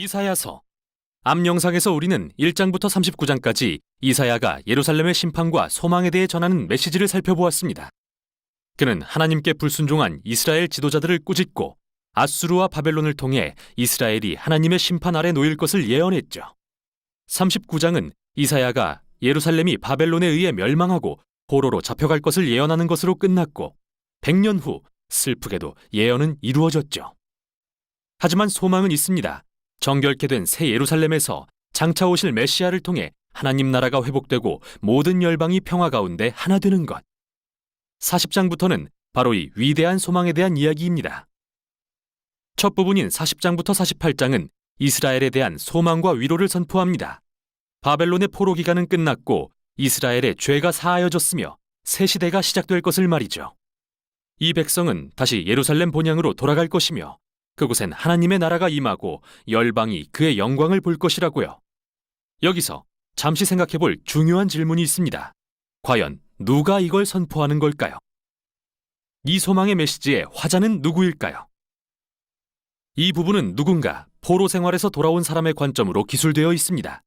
이사야서. 앞 영상에서 우리는 1장부터 39장까지 이사야가 예루살렘의 심판과 소망에 대해 전하는 메시지를 살펴보았습니다. 그는 하나님께 불순종한 이스라엘 지도자들을 꾸짖고 아수르와 바벨론을 통해 이스라엘이 하나님의 심판 아래 놓일 것을 예언했죠. 39장은 이사야가 예루살렘이 바벨론에 의해 멸망하고 포로로 잡혀갈 것을 예언하는 것으로 끝났고 100년 후 슬프게도 예언은 이루어졌죠. 하지만 소망은 있습니다. 정결케 된 새 예루살렘에서 장차 오실 메시아를 통해 하나님 나라가 회복되고 모든 열방이 평화 가운데 하나 되는 것. 40장부터는 바로 이 위대한 소망에 대한 이야기입니다. 첫 부분인 40장부터 48장은 이스라엘에 대한 소망과 위로를 선포합니다. 바벨론의 포로 기간은 끝났고 이스라엘의 죄가 사하여졌으며 새 시대가 시작될 것을 말이죠. 이 백성은 다시 예루살렘 본향으로 돌아갈 것이며 그곳엔 하나님의 나라가 임하고 열방이 그의 영광을 볼 것이라고요. 여기서 잠시 생각해볼 중요한 질문이 있습니다. 과연 누가 이걸 선포하는 걸까요? 이 소망의 메시지의 화자는 누구일까요? 이 부분은 누군가 포로 생활에서 돌아온 사람의 관점으로 기술되어 있습니다.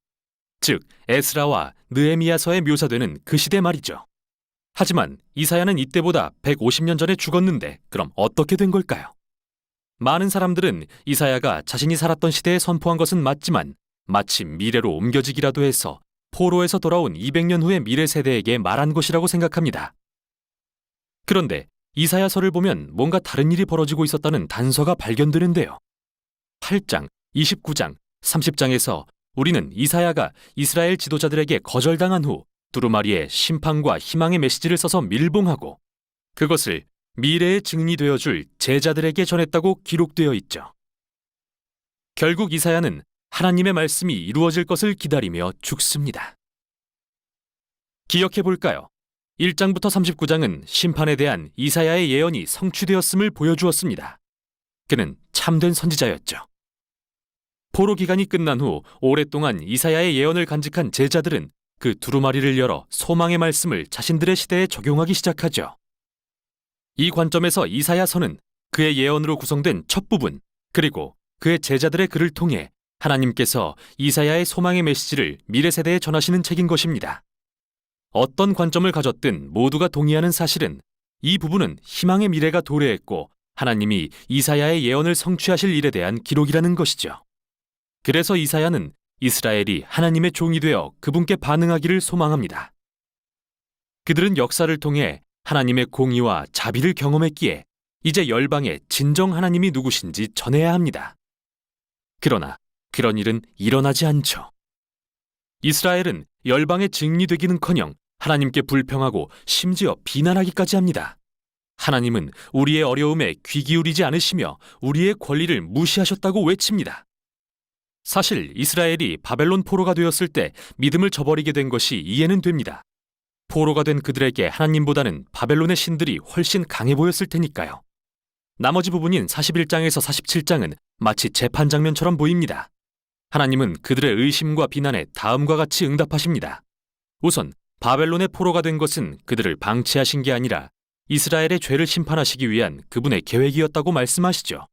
즉, 에스라와 느헤미야서에 묘사되는 그 시대 말이죠. 하지만 이사야는 이때보다 150년 전에 죽었는데 그럼 어떻게 된 걸까요? 많은 사람들은 이사야가 자신이 살았던 시대에 선포한 것은 맞지만 마치 미래로 옮겨지기라도 해서 포로에서 돌아온 200년 후의 미래 세대에게 말한 것이라고 생각합니다. 그런데 이사야서를 보면 뭔가 다른 일이 벌어지고 있었다는 단서가 발견되는데요. 8장, 29장, 30장에서 우리는 이사야가 이스라엘 지도자들에게 거절당한 후 두루마리에 심판과 희망의 메시지를 써서 밀봉하고 그것을 미래의 증인이 되어줄 제자들에게 전했다고 기록되어 있죠. 결국 이사야는 하나님의 말씀이 이루어질 것을 기다리며 죽습니다. 기억해볼까요? 1장부터 39장은 심판에 대한 이사야의 예언이 성취되었음을 보여주었습니다. 그는 참된 선지자였죠. 포로 기간이 끝난 후 오랫동안 이사야의 예언을 간직한 제자들은 그 두루마리를 열어 소망의 말씀을 자신들의 시대에 적용하기 시작하죠. 이 관점에서 이사야서는 그의 예언으로 구성된 첫 부분, 그리고 그의 제자들의 글을 통해 하나님께서 이사야의 소망의 메시지를 미래 세대에 전하시는 책인 것입니다. 어떤 관점을 가졌든 모두가 동의하는 사실은 이 부분은 희망의 미래가 도래했고 하나님이 이사야의 예언을 성취하실 일에 대한 기록이라는 것이죠. 그래서 이사야는 이스라엘이 하나님의 종이 되어 그분께 반응하기를 소망합니다. 그들은 역사를 통해 하나님의 공의와 자비를 경험했기에 이제 열방에 진정 하나님이 누구신지 전해야 합니다. 그러나 그런 일은 일어나지 않죠. 이스라엘은 열방의 증인이 되기는커녕 하나님께 불평하고 심지어 비난하기까지 합니다. 하나님은 우리의 어려움에 귀 기울이지 않으시며 우리의 권리를 무시하셨다고 외칩니다. 사실 이스라엘이 바벨론 포로가 되었을 때 믿음을 저버리게 된 것이 이해는 됩니다. 포로가 된 그들에게 하나님보다는 바벨론의 신들이 훨씬 강해 보였을 테니까요. 나머지 부분인 41장에서 47장은 마치 재판 장면처럼 보입니다. 하나님은 그들의 의심과 비난에 다음과 같이 응답하십니다. 우선 바벨론의 포로가 된 것은 그들을 방치하신 게 아니라 이스라엘의 죄를 심판하시기 위한 그분의 계획이었다고 말씀하시죠.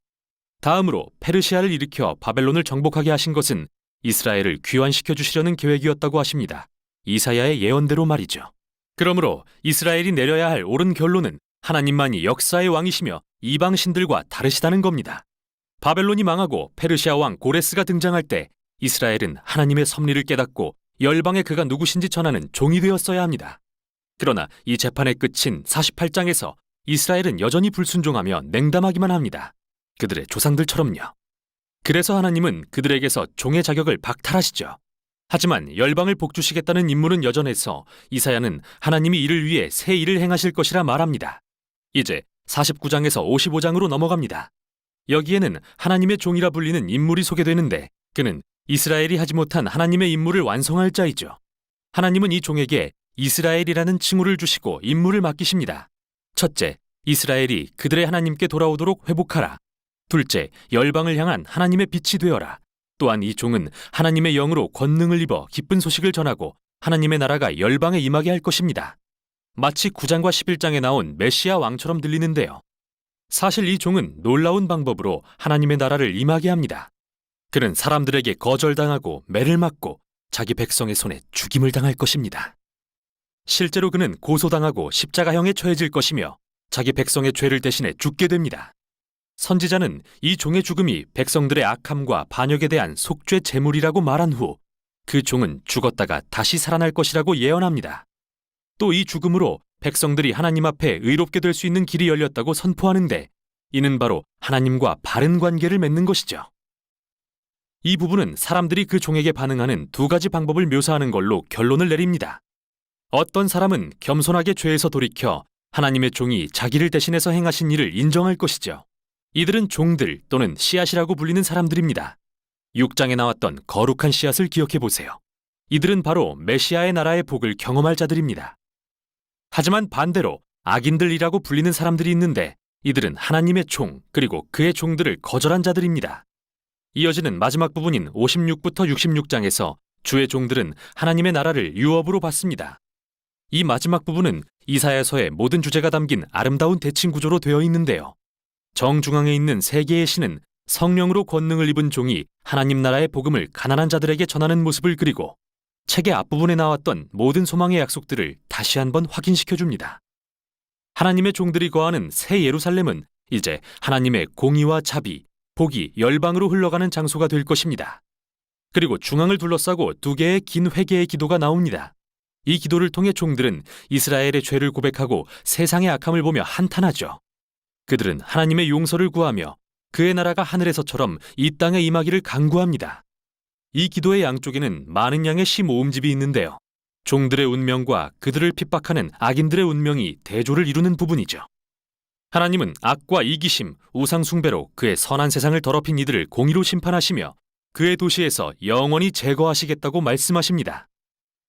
다음으로 페르시아를 일으켜 바벨론을 정복하게 하신 것은 이스라엘을 귀환시켜 주시려는 계획이었다고 하십니다. 이사야의 예언대로 말이죠. 그러므로 이스라엘이 내려야 할 옳은 결론은 하나님만이 역사의 왕이시며 이방 신들과 다르시다는 겁니다. 바벨론이 망하고 페르시아 왕 고레스가 등장할 때 이스라엘은 하나님의 섭리를 깨닫고 열방에 그가 누구신지 전하는 종이 되었어야 합니다. 그러나 이 재판의 끝인 48장에서 이스라엘은 여전히 불순종하며 냉담하기만 합니다. 그들의 조상들처럼요. 그래서 하나님은 그들에게서 종의 자격을 박탈하시죠. 하지만 열방을 복주시겠다는 임무는 여전해서 이사야는 하나님이 이를 위해 새 일을 행하실 것이라 말합니다. 이제 49장에서 55장으로 넘어갑니다. 여기에는 하나님의 종이라 불리는 인물이 소개되는데 그는 이스라엘이 하지 못한 하나님의 임무를 완성할 자이죠. 하나님은 이 종에게 이스라엘이라는 칭호를 주시고 임무를 맡기십니다. 첫째, 이스라엘이 그들의 하나님께 돌아오도록 회복하라. 둘째, 열방을 향한 하나님의 빛이 되어라. 또한 이 종은 하나님의 영으로 권능을 입어 기쁜 소식을 전하고 하나님의 나라가 열방에 임하게 할 것입니다. 마치 9장과 11장에 나온 메시아 왕처럼 들리는데요. 사실 이 종은 놀라운 방법으로 하나님의 나라를 임하게 합니다. 그는 사람들에게 거절당하고 매를 맞고 자기 백성의 손에 죽임을 당할 것입니다. 실제로 그는 고소당하고 십자가형에 처해질 것이며 자기 백성의 죄를 대신해 죽게 됩니다. 선지자는 이 종의 죽음이 백성들의 악함과 반역에 대한 속죄 제물이라고 말한 후 그 종은 죽었다가 다시 살아날 것이라고 예언합니다. 또 이 죽음으로 백성들이 하나님 앞에 의롭게 될 수 있는 길이 열렸다고 선포하는데 이는 바로 하나님과 바른 관계를 맺는 것이죠. 이 부분은 사람들이 그 종에게 반응하는 두 가지 방법을 묘사하는 걸로 결론을 내립니다. 어떤 사람은 겸손하게 죄에서 돌이켜 하나님의 종이 자기를 대신해서 행하신 일을 인정할 것이죠. 이들은 종들 또는 씨앗이라고 불리는 사람들입니다. 6장에 나왔던 거룩한 씨앗을 기억해 보세요. 이들은 바로 메시아의 나라의 복을 경험할 자들입니다. 하지만 반대로 악인들이라고 불리는 사람들이 있는데 이들은 하나님의 종 그리고 그의 종들을 거절한 자들입니다. 이어지는 마지막 부분인 56부터 66장에서 주의 종들은 하나님의 나라를 유업으로 받습니다. 이 마지막 부분은 이사야서의 모든 주제가 담긴 아름다운 대칭 구조로 되어 있는데요. 정중앙에 있는 세 개의 신은 성령으로 권능을 입은 종이 하나님 나라의 복음을 가난한 자들에게 전하는 모습을 그리고 책의 앞부분에 나왔던 모든 소망의 약속들을 다시 한번 확인시켜줍니다. 하나님의 종들이 거하는 새 예루살렘은 이제 하나님의 공의와 자비, 복이 열방으로 흘러가는 장소가 될 것입니다. 그리고 중앙을 둘러싸고 두 개의 긴 회개의 기도가 나옵니다. 이 기도를 통해 종들은 이스라엘의 죄를 고백하고 세상의 악함을 보며 한탄하죠. 그들은 하나님의 용서를 구하며 그의 나라가 하늘에서처럼 이 땅에 임하기를 간구합니다. 이 기도의 양쪽에는 많은 양의 시 모음집이 있는데요. 종들의 운명과 그들을 핍박하는 악인들의 운명이 대조를 이루는 부분이죠. 하나님은 악과 이기심, 우상 숭배로 그의 선한 세상을 더럽힌 이들을 공의로 심판하시며 그의 도시에서 영원히 제거하시겠다고 말씀하십니다.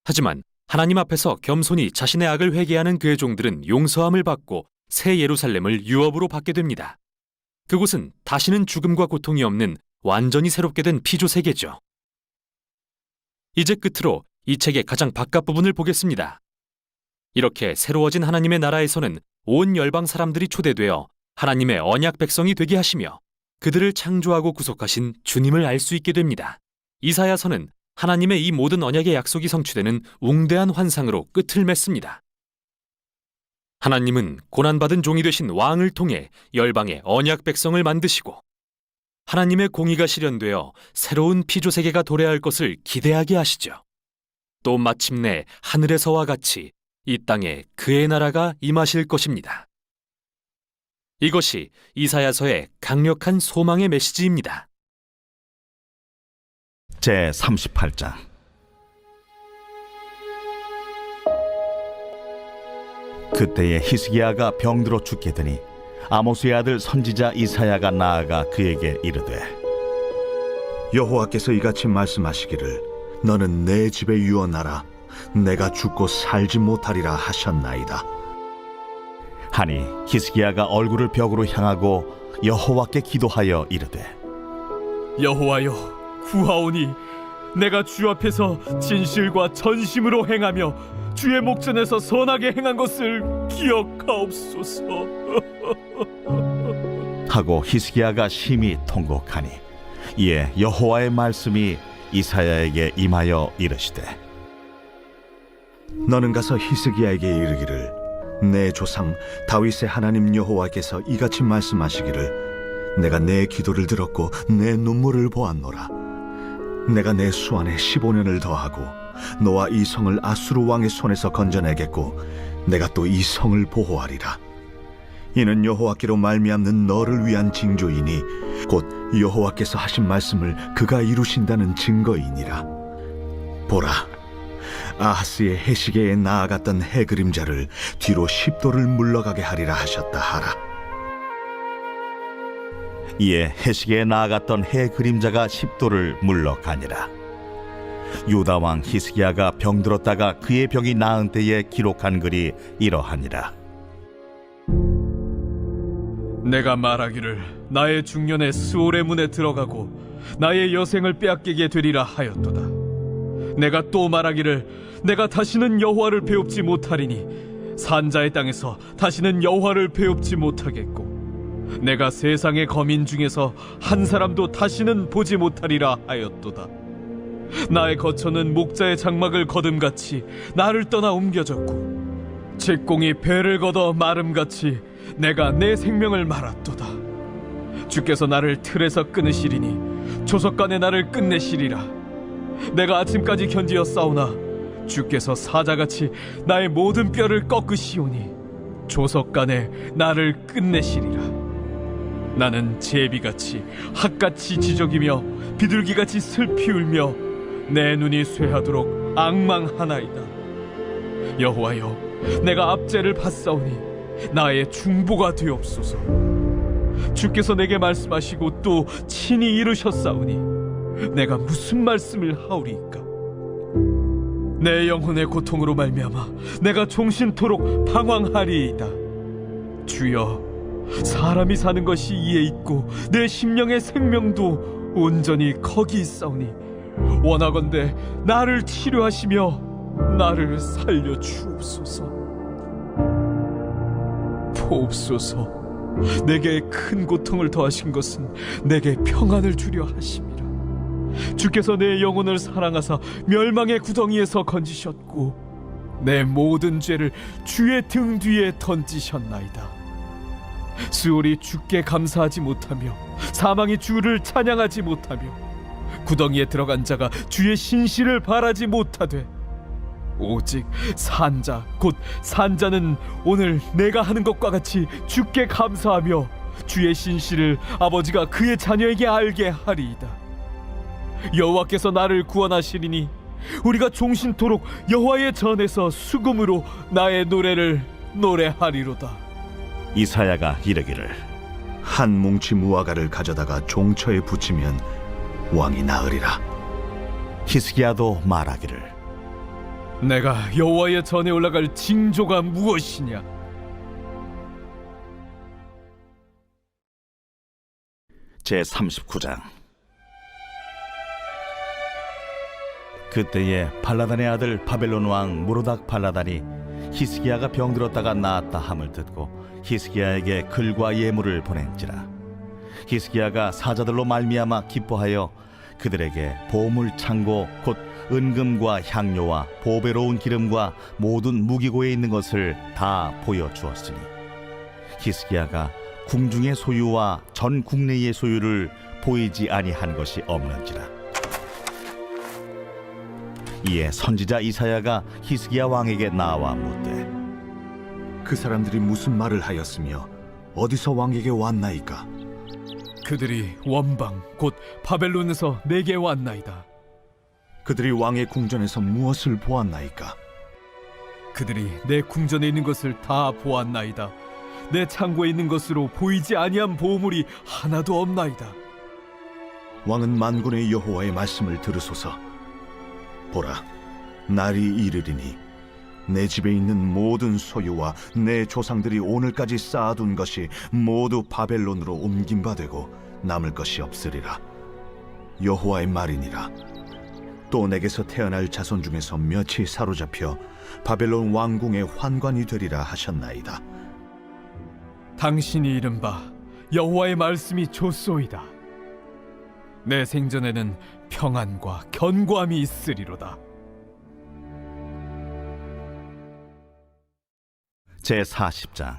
하지만 하나님 앞에서 겸손히 자신의 악을 회개하는 그의 종들은 용서함을 받고 새 예루살렘을 유업으로 받게 됩니다. 그곳은 다시는 죽음과 고통이 없는 완전히 새롭게 된 피조 세계죠. 이제 끝으로 이 책의 가장 바깥 부분을 보겠습니다. 이렇게 새로워진 하나님의 나라에서는 온 열방 사람들이 초대되어 하나님의 언약 백성이 되게 하시며 그들을 창조하고 구속하신 주님을 알 수 있게 됩니다. 이사야서는 하나님의 이 모든 언약의 약속이 성취되는 웅대한 환상으로 끝을 맺습니다. 하나님은 고난받은 종이 되신 왕을 통해 열방의 언약 백성을 만드시고 하나님의 공의가 실현되어 새로운 피조세계가 도래할 것을 기대하게 하시죠. 또 마침내 하늘에서와 같이 이 땅에 그의 나라가 임하실 것입니다. 이것이 이사야서의 강력한 소망의 메시지입니다. 제38장 그때에 히스기야가 병들어 죽게 되니 아모스의 아들 선지자 이사야가 나아가 그에게 이르되 여호와께서 이같이 말씀하시기를 너는 내 집에 유언하라 내가 죽고 살지 못하리라 하셨나이다. 하니 히스기야가 얼굴을 벽으로 향하고 여호와께 기도하여 이르되 여호와여 구하오니 내가 주 앞에서 진실과 전심으로 행하며 주의 목전에서 선하게 행한 것을 기억하옵소서. 하고 히스기야가 심히 통곡하니 이에 여호와의 말씀이 이사야에게 임하여 이르시되 너는 가서 히스기야에게 이르기를 내 조상 다윗의 하나님 여호와께서 이같이 말씀하시기를 내가 내 기도를 들었고 내 눈물을 보았노라. 내가 내 수완에 15년을 더하고 너와 이 성을 아수르 왕의 손에서 건져내겠고 내가 또 이 성을 보호하리라. 이는 여호와께로 말미암는 너를 위한 징조이니 곧 여호와께서 하신 말씀을 그가 이루신다는 증거이니라. 보라, 아하스의 해시계에 나아갔던 해 그림자를 뒤로 10도를 물러가게 하리라 하셨다 하라. 이에 해시계에 나아갔던 해 그림자가 10도를 물러가니라. 유다 왕 히스기야가 병들었다가 그의 병이 나은 때에 기록한 글이 이러하니라. 내가 말하기를 나의 중년에 스올의 문에 들어가고 나의 여생을 빼앗기게 되리라 하였도다. 내가 또 말하기를 내가 다시는 여호와를 배웁지 못하리니 산자의 땅에서 다시는 여호와를 배웁지 못하겠고 내가 세상의 거민 중에서 한 사람도 다시는 보지 못하리라 하였도다. 나의 거처는 목자의 장막을 거둠같이 나를 떠나 옮겨졌고 책공이 배를 걷어 마름같이 내가 내 생명을 말았도다. 주께서 나를 틀에서 끊으시리니 조석간에 나를 끝내시리라. 내가 아침까지 견디어 싸우나 주께서 사자같이 나의 모든 뼈를 꺾으시오니 조석간에 나를 끝내시리라. 나는 제비같이 핫같이 지저귀며 비둘기같이 슬피 울며 내 눈이 쇠하도록 앙망하나이다. 여호와여, 내가 압제를 받사오니 나의 중보가 되옵소서. 주께서 내게 말씀하시고 또 친히 이루셨사오니 내가 무슨 말씀을 하오리이까? 내 영혼의 고통으로 말미암아 내가 종신토록 방황하리이다. 주여, 사람이 사는 것이 이에 있고 내 심령의 생명도 온전히 거기 있사오니 원하건대 나를 치료하시며 나를 살려 주옵소서. 보옵소서, 내게 큰 고통을 더하신 것은 내게 평안을 주려 하심이라. 주께서 내 영혼을 사랑하사 멸망의 구덩이에서 건지셨고 내 모든 죄를 주의 등 뒤에 던지셨나이다. 수월이 주께 감사하지 못하며 사망이 주를 찬양하지 못하며 구덩이에 들어간 자가 주의 신실을 바라지 못하되 오직 산자 곧 산자는 오늘 내가 하는 것과 같이 주께 감사하며 주의 신실을 아버지가 그의 자녀에게 알게 하리이다. 여호와께서 나를 구원하시리니 우리가 종신토록 여호와의 전에서 수금으로 나의 노래를 노래하리로다. 이사야가 이르기를 한 뭉치 무화과를 가져다가 종처에 붙이면 왕이 나으리라. 히스기야도 말하기를 내가 여호와의 전에 올라갈 징조가 무엇이냐? 제39장. 그때에 발라단의 아들 바벨론 왕 무로닥 발라단이 히스기야가 병들었다가 나았다 함을 듣고 히스기야에게 글과 예물을 보낸지라. 히스기야가 사자들로 말미암아 기뻐하여 그들에게 보물 창고 곧 은금과 향료와 보배로운 기름과 모든 무기고에 있는 것을 다 보여주었으니 히스기야가 궁중의 소유와 전 국내의 소유를 보이지 아니한 것이 없는지라. 이에 선지자 이사야가 히스기야 왕에게 나와 묻되 그 사람들이 무슨 말을 하였으며 어디서 왕에게 왔나이까? 그들이 원방 곧 바벨론에서 내게 왔나이다. 그들이 왕의 궁전에서 무엇을 보았나이까? 그들이 내 궁전에 있는 것을 다 보았나이다. 내 창고에 있는 것으로 보이지 아니한 보물이 하나도 없나이다. 왕은 만군의 여호와의 말씀을 들으소서. 보라, 날이 이르리니 내 집에 있는 모든 소유와 내 조상들이 오늘까지 쌓아둔 것이 모두 바벨론으로 옮긴 바 되고 남을 것이 없으리라. 여호와의 말이니라. 또 내게서 태어날 자손 중에서 몇이 사로잡혀 바벨론 왕궁의 환관이 되리라 하셨나이다. 당신이 이른바 여호와의 말씀이 좋소이다. 내 생전에는 평안과 견고함이 있으리로다. 제40장.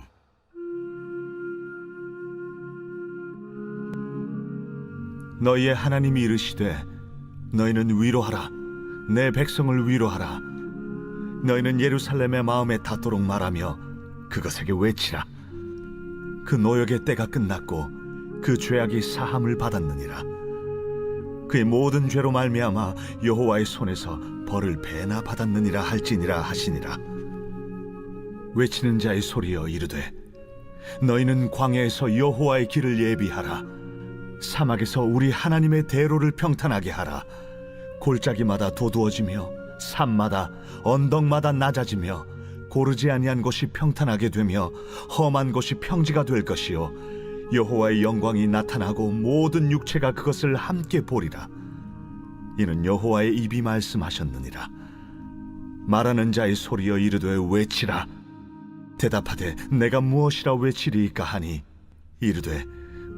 너희의 하나님이 이르시되 너희는 위로하라. 내 백성을 위로하라. 너희는 예루살렘의 마음에 닿도록 말하며 그것에게 외치라. 그 노역의 때가 끝났고 그 죄악이 사함을 받았느니라. 그의 모든 죄로 말미암아 여호와의 손에서 벌을 배나 받았느니라 할지니라 하시니라. 외치는 자의 소리여 이르되 너희는 광야에서 여호와의 길을 예비하라. 사막에서 우리 하나님의 대로를 평탄하게 하라. 골짜기마다 도두어지며 산마다 언덕마다 낮아지며 고르지 아니한 곳이 평탄하게 되며 험한 곳이 평지가 될 것이요 여호와의 영광이 나타나고 모든 육체가 그것을 함께 보리라. 이는 여호와의 입이 말씀하셨느니라. 말하는 자의 소리여 이르되 외치라. 대답하되 내가 무엇이라 외치리이까 하니 이르되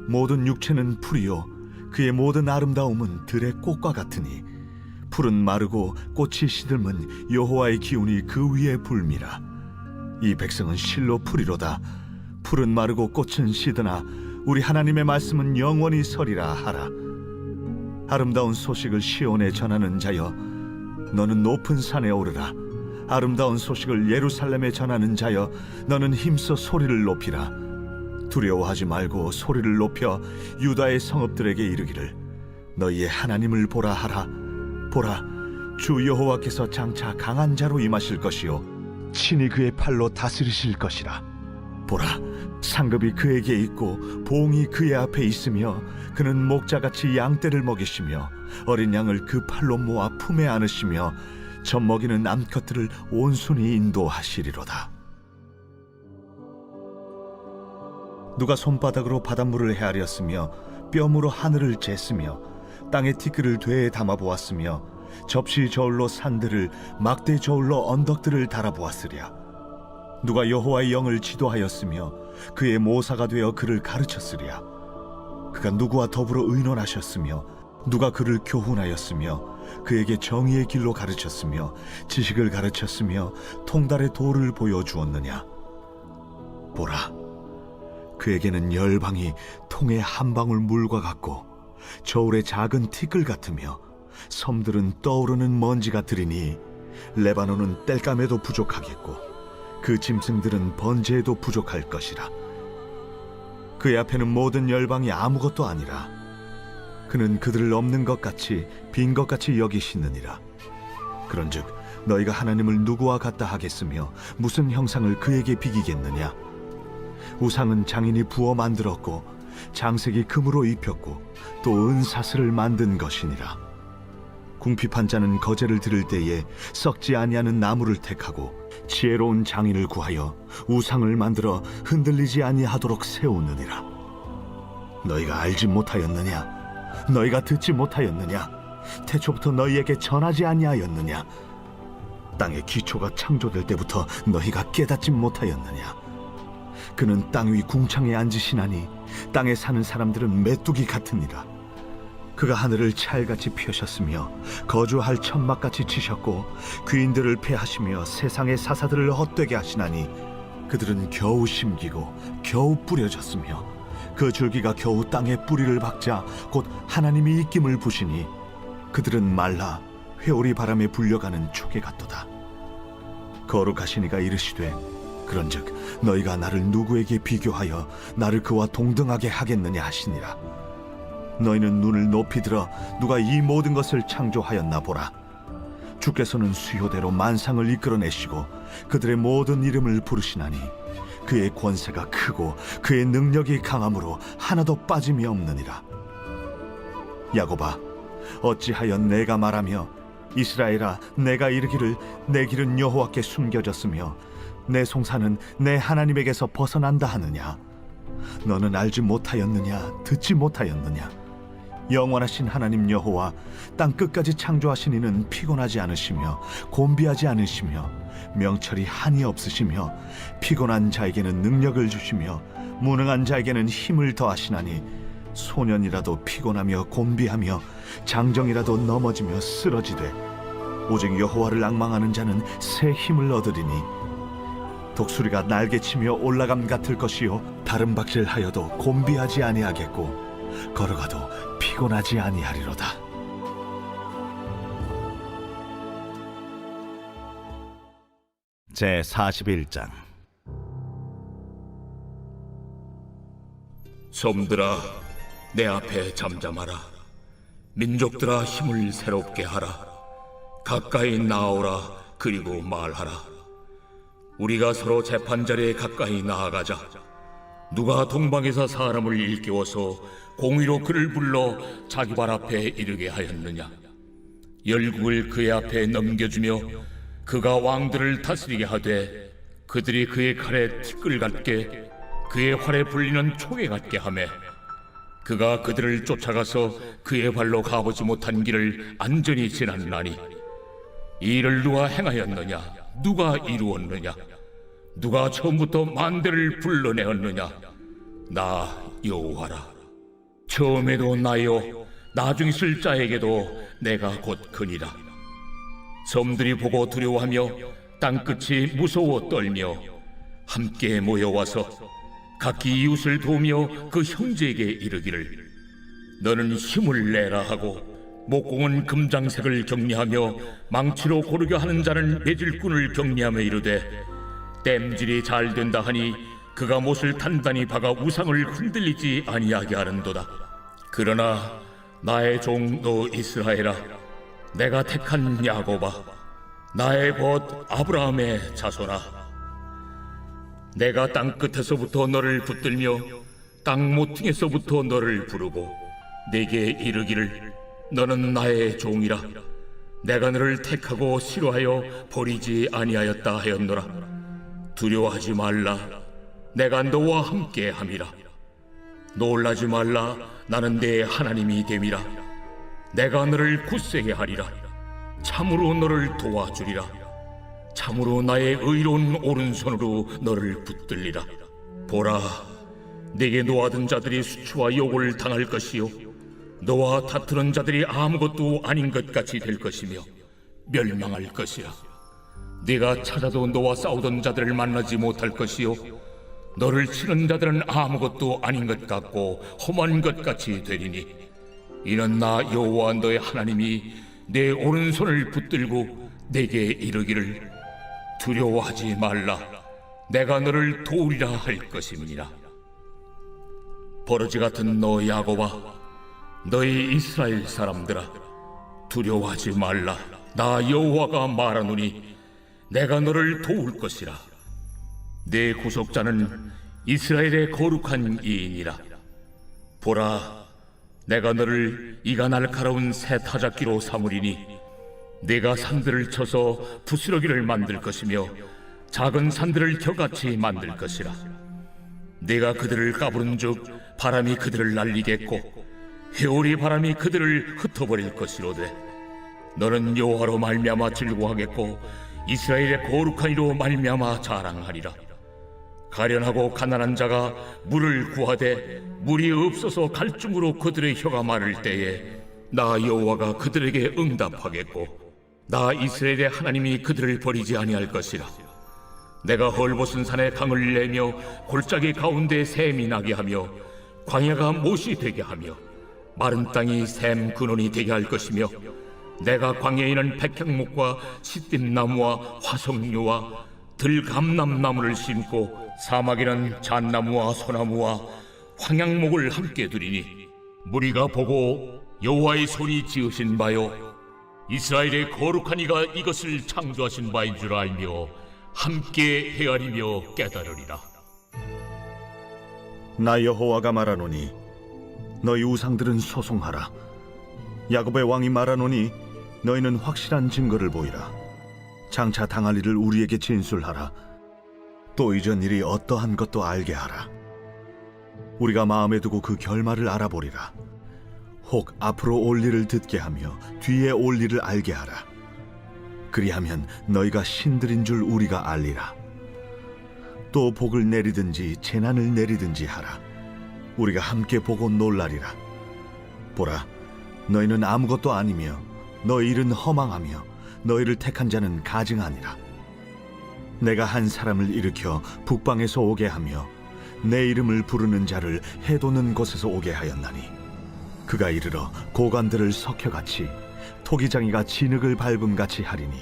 모든 육체는 풀이요 그의 모든 아름다움은 들의 꽃과 같으니 풀은 마르고 꽃이 시들면 여호와의 기운이 그 위에 불미라. 이 백성은 실로 풀이로다. 풀은 마르고 꽃은 시드나 우리 하나님의 말씀은 영원히 서리라 하라. 아름다운 소식을 시온에 전하는 자여, 너는 높은 산에 오르라. 아름다운 소식을 예루살렘에 전하는 자여, 너는 힘써 소리를 높이라. 두려워하지 말고 소리를 높여 유다의 성읍들에게 이르기를 너희의 하나님을 보라 하라. 보라, 주 여호와께서 장차 강한 자로 임하실 것이요 친히 그의 팔로 다스리실 것이라. 보라, 상급이 그에게 있고 봉이 그의 앞에 있으며 그는 목자같이 양떼를 먹이시며 어린 양을 그 팔로 모아 품에 안으시며 젖 먹이는 암컷들을 온순히 인도하시리로다. 누가 손바닥으로 바닷물을 헤아렸으며 뼘으로 하늘을 쟀으며 땅의 티끌을 되에 담아 보았으며 접시 저울로 산들을 막대 저울로 언덕들을 달아보았으랴. 누가 여호와의 영을 지도하였으며 그의 모사가 되어 그를 가르쳤으랴. 그가 누구와 더불어 의논하셨으며 누가 그를 교훈하였으며 그에게 정의의 길로 가르쳤으며 지식을 가르쳤으며 통달의 도를 보여주었느냐. 보라, 그에게는 열방이 통의 한 방울 물과 같고 저울의 작은 티끌 같으며 섬들은 떠오르는 먼지 같으리니 레바논은 땔감에도 부족하겠고 그 짐승들은 번제에도 부족할 것이라. 그의 앞에는 모든 열방이 아무것도 아니라 그는 그들을 없는 것 같이 빈 것 같이 여기시느니라. 그런즉 너희가 하나님을 누구와 같다 하겠으며 무슨 형상을 그에게 비기겠느냐. 우상은 장인이 부어 만들었고 장색이 금으로 입혔고 또 은사슬을 만든 것이니라. 궁핍한 자는 거제를 들을 때에 썩지 아니하는 나무를 택하고 지혜로운 장인을 구하여 우상을 만들어 흔들리지 아니하도록 세우느니라. 너희가 알지 못하였느냐? 너희가 듣지 못하였느냐? 태초부터 너희에게 전하지 아니하였느냐? 땅의 기초가 창조될 때부터 너희가 깨닫지 못하였느냐? 그는 땅 위 궁창에 앉으시나니 땅에 사는 사람들은 메뚜기 같으니라. 그가 하늘을 찰같이 펴셨으며 거주할 천막같이 치셨고 귀인들을 패하시며 세상의 사사들을 헛되게 하시나니 그들은 겨우 심기고 겨우 뿌려졌으며 그 줄기가 겨우 땅에 뿌리를 박자 곧 하나님이 입김을 부시니 그들은 말라 회오리 바람에 불려가는 초계 같도다. 거룩하시니가 이르시되 그런즉 너희가 나를 누구에게 비교하여 나를 그와 동등하게 하겠느냐 하시니라. 너희는 눈을 높이 들어 누가 이 모든 것을 창조하였나 보라. 주께서는 수요대로 만상을 이끌어내시고 그들의 모든 이름을 부르시나니 그의 권세가 크고 그의 능력이 강함으로 하나도 빠짐이 없느니라. 야곱아, 어찌하여 내가 말하며 이스라엘아, 내가 이르기를 내 길은 여호와께 숨겨졌으며 내 송사는 내 하나님에게서 벗어난다 하느냐. 너는 알지 못하였느냐? 듣지 못하였느냐? 영원하신 하나님 여호와 땅 끝까지 창조하신 이는 피곤하지 않으시며 곤비하지 않으시며 명철이 한이 없으시며 피곤한 자에게는 능력을 주시며 무능한 자에게는 힘을 더하시나니 소년이라도 피곤하며 곤비하며 장정이라도 넘어지며 쓰러지되 오직 여호와를 앙망하는 자는 새 힘을 얻으리니 독수리가 날개치며 올라감 같을 것이요 다른 박질하여도 곤비하지 아니하겠고 걸어가도 피곤하지 아니하리로다. 제 41장. 섬들아, 내 앞에 잠잠하라. 민족들아, 힘을 새롭게 하라. 가까이 나오라. 그리고 말하라. 우리가 서로 재판자리에 가까이 나아가자. 누가 동방에서 사람을 일깨워서 공의로 그를 불러 자기 발 앞에 이르게 하였느냐. 열국을 그의 앞에 넘겨주며 그가 왕들을 다스리게 하되 그들이 그의 칼에 티끌 같게 그의 활에 불리는 초계 같게 하매 그가 그들을 쫓아가서 그의 발로 가보지 못한 길을 안전히 지났나니 이 일을 누가 행하였느냐? 누가 이루었느냐? 누가 처음부터 만대를 불러내었느냐? 나 여호와라. 처음에도 나요, 나중 있을 자에게도 내가 곧 그니라. 섬들이 보고 두려워하며 땅끝이 무서워 떨며 함께 모여와서 각기 이웃을 도우며 그 형제에게 이르기를 너는 힘을 내라 하고 목공은 금장색을 격리하며 망치로 고르게 하는 자는 매질꾼을 격리하며 이르되 땜질이 잘 된다 하니 그가 못을 단단히 박아 우상을 흔들리지 아니하게 하는도다. 그러나 나의 종 너 이스라엘아, 내가 택한 야곱아, 나의 벗 아브라함의 자손아, 내가 땅 끝에서부터 너를 붙들며 땅 모퉁이에서부터 너를 부르고 내게 이르기를 너는 나의 종이라. 내가 너를 택하고 싫어하여 버리지 아니하였다 하였노라. 두려워하지 말라. 내가 너와 함께 함이라. 놀라지 말라. 나는 내 하나님이 됨이라. 내가 너를 굳세게 하리라. 참으로 너를 도와주리라. 참으로 나의 의로운 오른손으로 너를 붙들리라. 보라, 내게 노하던 자들이 수치와 욕을 당할 것이요 너와 다투는 자들이 아무것도 아닌 것 같이 될 것이며 멸망할 것이라. 네가 찾아도 너와 싸우던 자들을 만나지 못할 것이요 너를 치는 자들은 아무것도 아닌 것 같고 험한 것 같이 되리니 이는 나 여호와 너의 하나님이 내 오른손을 붙들고 내게 이르기를 두려워하지 말라. 내가 너를 도우리라 할 것임이니라. 버러지 같은 너 야곱아, 너희 이스라엘 사람들아, 두려워하지 말라. 나 여호와가 말하노니 내가 너를 도울 것이라. 내 구속자는 이스라엘의 거룩한 이인이라. 보라, 내가 너를 이가 날카로운 새 타작기로 삼으리니 내가 산들을 쳐서 부스러기를 만들 것이며 작은 산들을 겨같이 만들 것이라. 내가 그들을 까부른즉 바람이 그들을 날리겠고 회오리 바람이 그들을 흩어버릴 것이로되 너는 여호와로 말미암아 즐거워하겠고 이스라엘의 거룩한 이로 말미암아 자랑하리라. 가련하고 가난한 자가 물을 구하되 물이 없어서 갈증으로 그들의 혀가 마를 때에 나 여호와가 그들에게 응답하겠고 나 이스라엘의 하나님이 그들을 버리지 아니할 것이라. 내가 헐벗은 산에 강을 내며 골짜기 가운데 샘이 나게 하며 광야가 못이 되게 하며 마른 땅이 샘 근원이 되게 할 것이며 내가 광야에는 백향목과 시띠나무와 화석류와 들감남나무를 심고 사막에는 잣나무와 소나무와 황양목을 함께 두리니 무리가 보고 여호와의 손이 지으신 바요 이스라엘의 거룩한 이가 이것을 창조하신 바인 줄 알며 함께 헤아리며 깨달으리라. 나 여호와가 말하노니 너희 우상들은 소송하라. 야곱의 왕이 말하노니 너희는 확실한 증거를 보이라. 장차 당할 일을 우리에게 진술하라. 또 이전 일이 어떠한 것도 알게 하라. 우리가 마음에 두고 그 결말을 알아보리라. 혹 앞으로 올 일을 듣게 하며 뒤에 올 일을 알게 하라. 그리하면 너희가 신들인 줄 우리가 알리라. 또 복을 내리든지 재난을 내리든지 하라. 우리가 함께 보고 놀라리라. 보라, 너희는 아무것도 아니며 너희 일은 허망하며 너희를 택한 자는 가증하니라. 내가 한 사람을 일으켜 북방에서 오게 하며 내 이름을 부르는 자를 해도는 곳에서 오게 하였나니 그가 이르러 고관들을 석혀같이 토기장이가 진흙을 밟음같이 하리니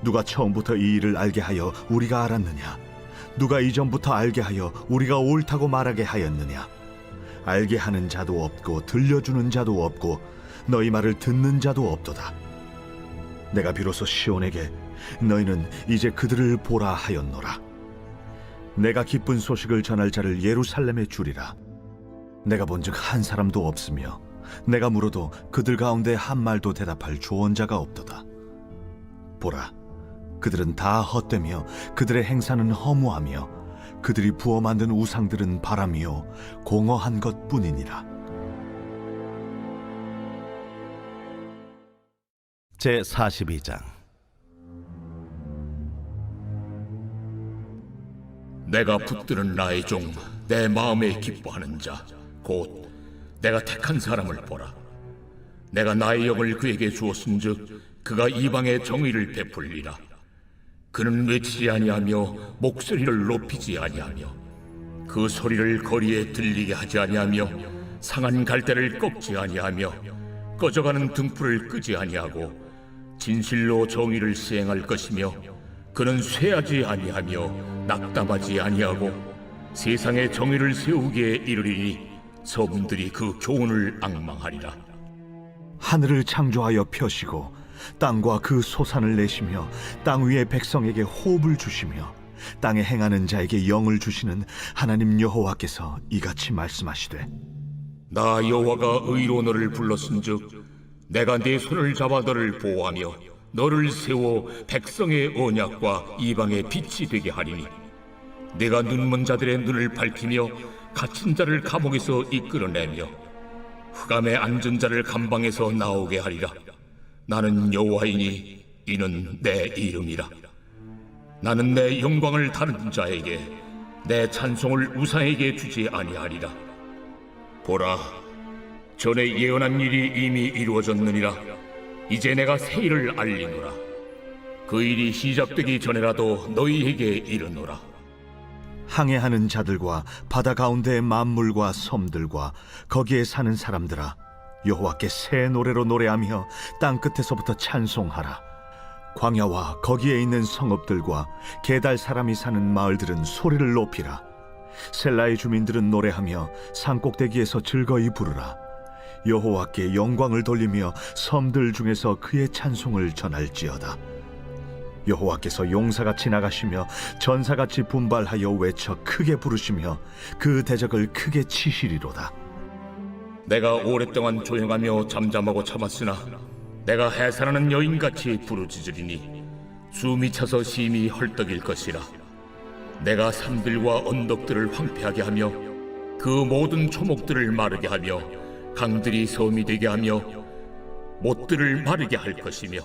누가 처음부터 이 일을 알게 하여 우리가 알았느냐? 누가 이전부터 알게 하여 우리가 옳다고 말하게 하였느냐? 알게 하는 자도 없고 들려주는 자도 없고 너희 말을 듣는 자도 없도다. 내가 비로소 시온에게 너희는 이제 그들을 보라 하였노라. 내가 기쁜 소식을 전할 자를 예루살렘에 주리라. 내가 본즉 한 사람도 없으며 내가 물어도 그들 가운데 한 말도 대답할 조언자가 없도다. 보라, 그들은 다 헛되며 그들의 행사는 허무하며 그들이 부어 만든 우상들은 바람이요 공허한 것뿐이니라. 제42장 내가 붙드는 나의 종, 내 마음에 기뻐하는 자, 곧 내가 택한 사람을 보라. 내가 나의 영을 그에게 주었은즉 그가 이방의 정의를 베풀리라. 그는 외치지 아니하며 목소리를 높이지 아니하며 그 소리를 거리에 들리게 하지 아니하며 상한 갈대를 꺾지 아니하며 꺼져가는 등불을 끄지 아니하고 진실로 정의를 시행할 것이며 그는 쇠하지 아니하며 낙담하지 아니하고 세상에 정의를 세우기에 이르리니 서문들이 그 교훈을 앙망하리라. 하늘을 창조하여 펴시고 땅과 그 소산을 내시며 땅 위의 백성에게 호흡을 주시며 땅에 행하는 자에게 영을 주시는 하나님 여호와께서 이같이 말씀하시되 나 여호와가 의로 너를 불렀은즉 내가 네 손을 잡아 너를 보호하며 너를 세워 백성의 언약과 이방의 빛이 되게 하리니 내가 눈먼 자들의 눈을 밝히며 갇힌 자를 감옥에서 이끌어내며 흑암에 앉은 자를 감방에서 나오게 하리라. 나는 여호와이니 이는 내 이름이라. 나는 내 영광을 다른 자에게 내 찬송을 우상에게 주지 아니하리라. 보라, 전에 예언한 일이 이미 이루어졌느니라. 이제 내가 새 일을 알리노라. 그 일이 시작되기 전에라도 너희에게 이르노라. 항해하는 자들과 바다 가운데의 만물과 섬들과 거기에 사는 사람들아, 여호와께 새 노래로 노래하며 땅 끝에서부터 찬송하라. 광야와 거기에 있는 성읍들과 게달 사람이 사는 마을들은 소리를 높이라. 셀라의 주민들은 노래하며 산꼭대기에서 즐거이 부르라. 여호와께 영광을 돌리며 섬들 중에서 그의 찬송을 전할지어다. 여호와께서 용사같이 나가시며 전사같이 분발하여 외쳐 크게 부르시며 그 대적을 크게 치시리로다. 내가 오랫동안 조용하며 잠잠하고 참았으나 내가 해산하는 여인같이 부르짖으리니 숨이 차서 심히 헐떡일 것이라. 내가 산들과 언덕들을 황폐하게 하며 그 모든 초목들을 마르게 하며 강들이 섬이 되게 하며 못들을 마르게 할 것이며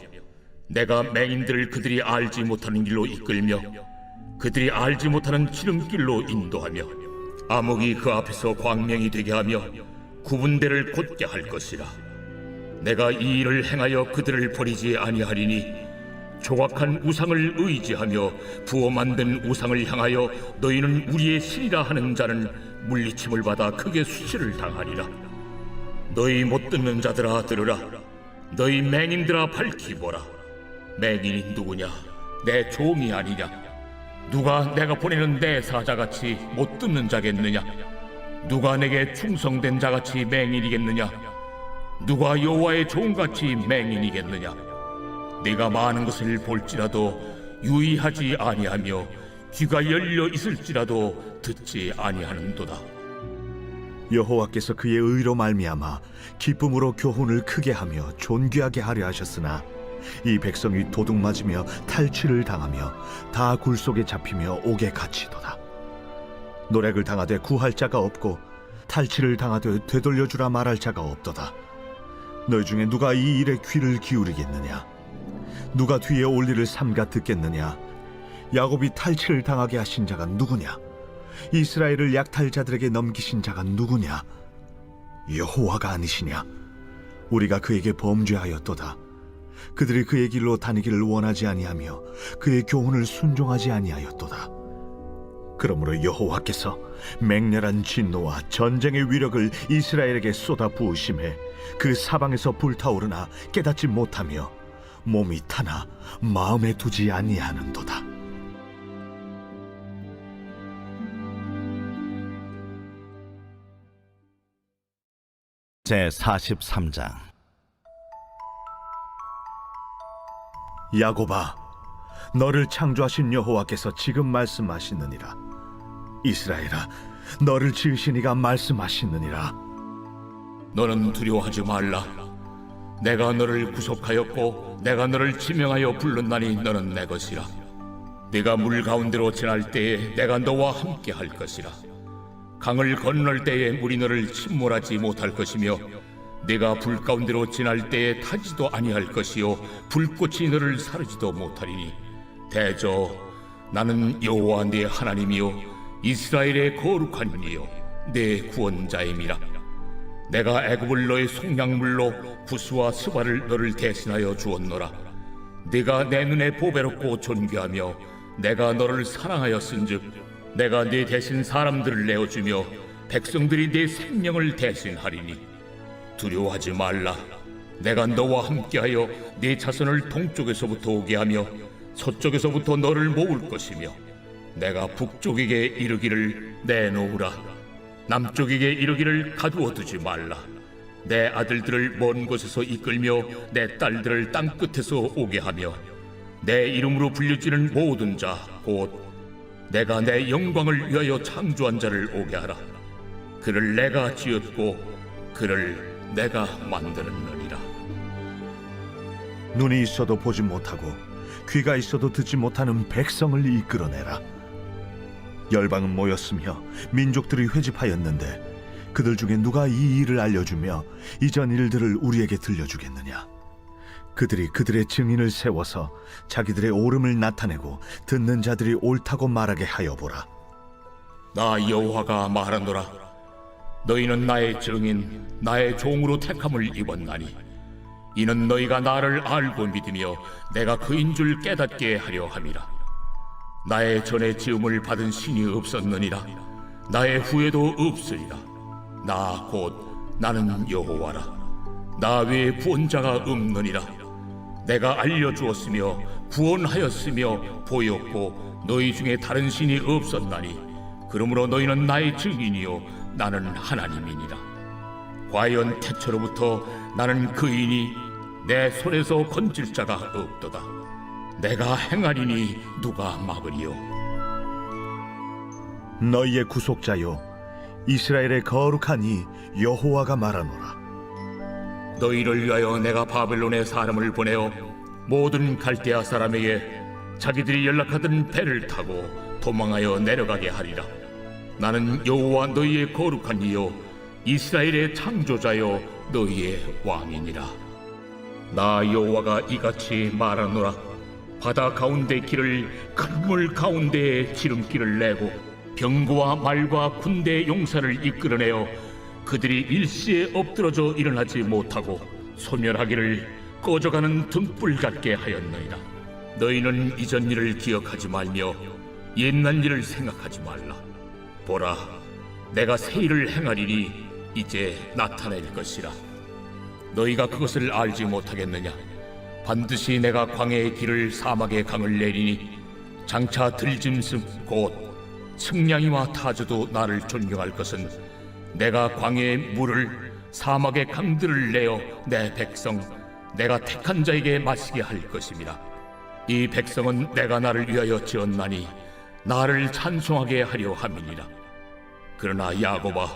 내가 맹인들을 그들이 알지 못하는 길로 이끌며 그들이 알지 못하는 지름길로 인도하며 암흑이 그 앞에서 광명이 되게 하며 구분대를 곧게 할 것이라. 내가 이 일을 행하여 그들을 버리지 아니하리니 조각한 우상을 의지하며 부어 만든 우상을 향하여 너희는 우리의 신이라 하는 자는 물리침을 받아 크게 수치를 당하리라. 너희 못 듣는 자들아 들으라. 너희 맹인들아 밝히 보라. 맹인이 누구냐? 내 종이 아니냐? 누가 내가 보내는 내 사자같이 못 듣는 자겠느냐? 누가 내게 충성된 자같이 맹인이겠느냐? 누가 여호와의 종같이 맹인이겠느냐? 네가 많은 것을 볼지라도 유의하지 아니하며 귀가 열려 있을지라도 듣지 아니하는도다. 여호와께서 그의 의로 말미암아 기쁨으로 교훈을 크게 하며 존귀하게 하려 하셨으나 이 백성이 도둑 맞으며 탈취를 당하며 다 굴속에 잡히며 옥에 갇히도다. 노략을 당하되 구할 자가 없고 탈취를 당하되 되돌려주라 말할 자가 없도다. 너희 중에 누가 이 일에 귀를 기울이겠느냐? 누가 뒤에 올 일을 삼가 듣겠느냐? 야곱이 탈취를 당하게 하신 자가 누구냐? 이스라엘을 약탈자들에게 넘기신 자가 누구냐? 여호와가 아니시냐? 우리가 그에게 범죄하였도다. 그들이 그의 길로 다니기를 원하지 아니하며 그의 교훈을 순종하지 아니하였도다. 그러므로 여호와께서 맹렬한 진노와 전쟁의 위력을 이스라엘에게 쏟아 부으심에 그 사방에서 불타오르나 깨닫지 못하며 몸이 타나 마음에 두지 아니하는도다. 제43장. 야곱아, 너를 창조하신 여호와께서 지금 말씀하시느니라. 이스라엘아, 너를 지으신 이가 말씀하시느니라. 너는 두려워하지 말라. 내가 너를 구속하였고 내가 너를 지명하여 불렀나니 너는 내 것이라. 네가 물 가운데로 지날 때에 내가 너와 함께 할 것이라. 강을 건널 때에 물이 너를 침몰하지 못할 것이며 네가 불 가운데로 지날 때에 타지도 아니할 것이요 불꽃이 너를 사르지도 못하리니 대저 나는 여호와 네 하나님이요 이스라엘의 거룩한 이여 내 구원자임이라. 내가 애굽을 너의 속량물로 부스와 스바를 너를 대신하여 주었노라. 네가 내 눈에 보배롭고 존귀하며 내가 너를 사랑하였은즉 내가 네 대신 사람들을 내어주며 백성들이 네 생명을 대신하리니 두려워하지 말라. 내가 너와 함께하여 네 자손을 동쪽에서부터 오게 하며 서쪽에서부터 너를 모을 것이며 내가 북쪽에게 이르기를 내놓으라. 남쪽에게 이르기를 가두어 두지 말라. 내 아들들을 먼 곳에서 이끌며 내 딸들을 땅 끝에서 오게 하며 내 이름으로 불려지는 모든 자 곧 내가 내 영광을 위하여 창조한 자를 오게 하라. 그를 내가 지었고 그를 내가 만들었느니라. 눈이 있어도 보지 못하고 귀가 있어도 듣지 못하는 백성을 이끌어내라. 열방은 모였으며 민족들이 회집하였는데 그들 중에 누가 이 일을 알려주며 이전 일들을 우리에게 들려주겠느냐? 그들이 그들의 증인을 세워서 자기들의 옳음을 나타내고 듣는 자들이 옳다고 말하게 하여 보라. 나 여호와가 말하노라. 너희는 나의 증인 나의 종으로 택함을 입었나니 이는 너희가 나를 알고 믿으며 내가 그인 줄 깨닫게 하려 함이라. 나의 전에 지음을 받은 신이 없었느니라. 나의 후에도 없으리라. 나 곧 나는 여호와라. 나 외에 구원자가 없느니라. 내가 알려주었으며 구원하였으며 보였고 너희 중에 다른 신이 없었나니 그러므로 너희는 나의 증인이요 나는 하나님이니라. 과연 태초로부터 나는 그이니 내 손에서 건질 자가 없도다. 내가 행하리니 누가 막으리요? 너희의 구속자요 이스라엘의 거룩한 이 여호와가 말하노라. 너희를 위하여 내가 바벨론에 사람을 보내어 모든 갈대아 사람에게 자기들이 연락하던 배를 타고 도망하여 내려가게 하리라. 나는 여호와 너희의 거룩한 이요 이스라엘의 창조자요 너희의 왕이니라. 나 여호와가 이같이 말하노라. 바다 가운데 길을 큰 물 가운데에 지름길을 내고 병거와 말과 군대의 용사를 이끌어내어 그들이 일시에 엎드러져 일어나지 못하고 소멸하기를 꺼져가는 등불 같게 하였느니라. 너희는 이전 일을 기억하지 말며 옛날 일을 생각하지 말라. 보라, 내가 새 일을 행하리니 이제 나타낼 것이라. 너희가 그것을 알지 못하겠느냐? 반드시 내가 광야의 길을 사막의 강을 내리니 장차 들짐승 곧 승냥이와 타조도 나를 존경할 것은 내가 광야의 물을 사막의 강들을 내어 내 백성 내가 택한 자에게 마시게 할 것입니다. 이 백성은 내가 나를 위하여 지었나니 나를 찬송하게 하려 함이니라. 그러나 야곱아,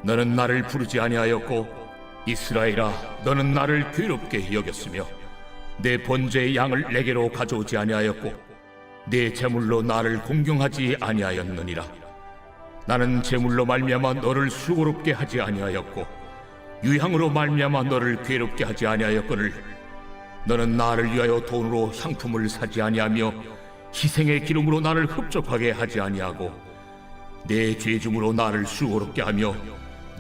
너는 나를 부르지 아니하였고 이스라엘아, 너는 나를 괴롭게 여겼으며 내 번제의 양을 내게로 가져오지 아니하였고 내 제물로 나를 공경하지 아니하였느니라. 나는 제물로 말미암아 너를 수고롭게 하지 아니하였고 유향으로 말미암아 너를 괴롭게 하지 아니하였거늘 너는 나를 위하여 돈으로 향품을 사지 아니하며 희생의 기름으로 나를 흡족하게 하지 아니하고 내 죄중으로 나를 수고롭게 하며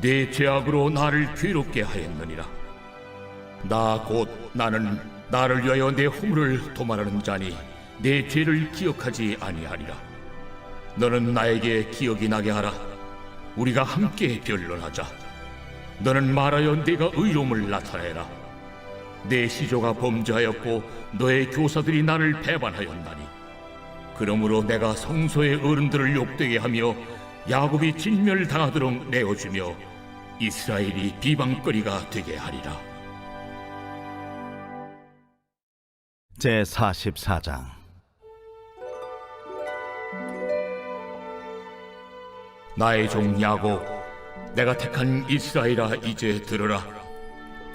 내 죄악으로 나를 괴롭게 하였느니라. 나 곧 나는 나를 위하여 내 허물을 도말하는 자니 내 죄를 기억하지 아니하리라. 너는 나에게 기억이 나게 하라. 우리가 함께 변론하자. 너는 말하여 네가 의로움을 나타내라. 내 시조가 범죄하였고 너의 교사들이 나를 배반하였나니 그러므로 내가 성소의 어른들을 욕되게 하며 야곱이 진멸당하도록 내어주며 이스라엘이 비방거리가 되게 하리라. 제44장. 나의 종 야곱, 내가 택한 이스라엘아, 이제 들으라.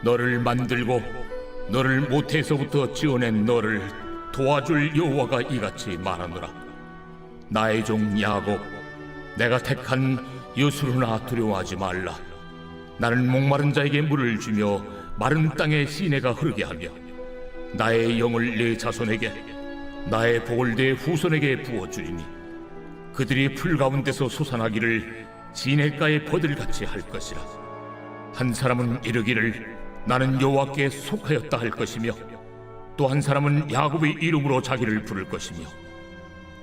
너를 만들고 너를 모태에서부터 지어낸 너를 도와줄 여호와가 이같이 말하노라. 나의 종 야곱, 내가 택한 여수르나 두려워하지 말라. 나는 목마른 자에게 물을 주며 마른 땅에 시내가 흐르게 하며 나의 영을 내 자손에게 나의 복을 내 후손에게 부어주리니 그들이 풀 가운데서 솟아나기를 시냇가의 버들같이 할 것이라. 한 사람은 이르기를 나는 여호와께 속하였다 할 것이며, 또 한 사람은 야곱의 이름으로 자기를 부를 것이며,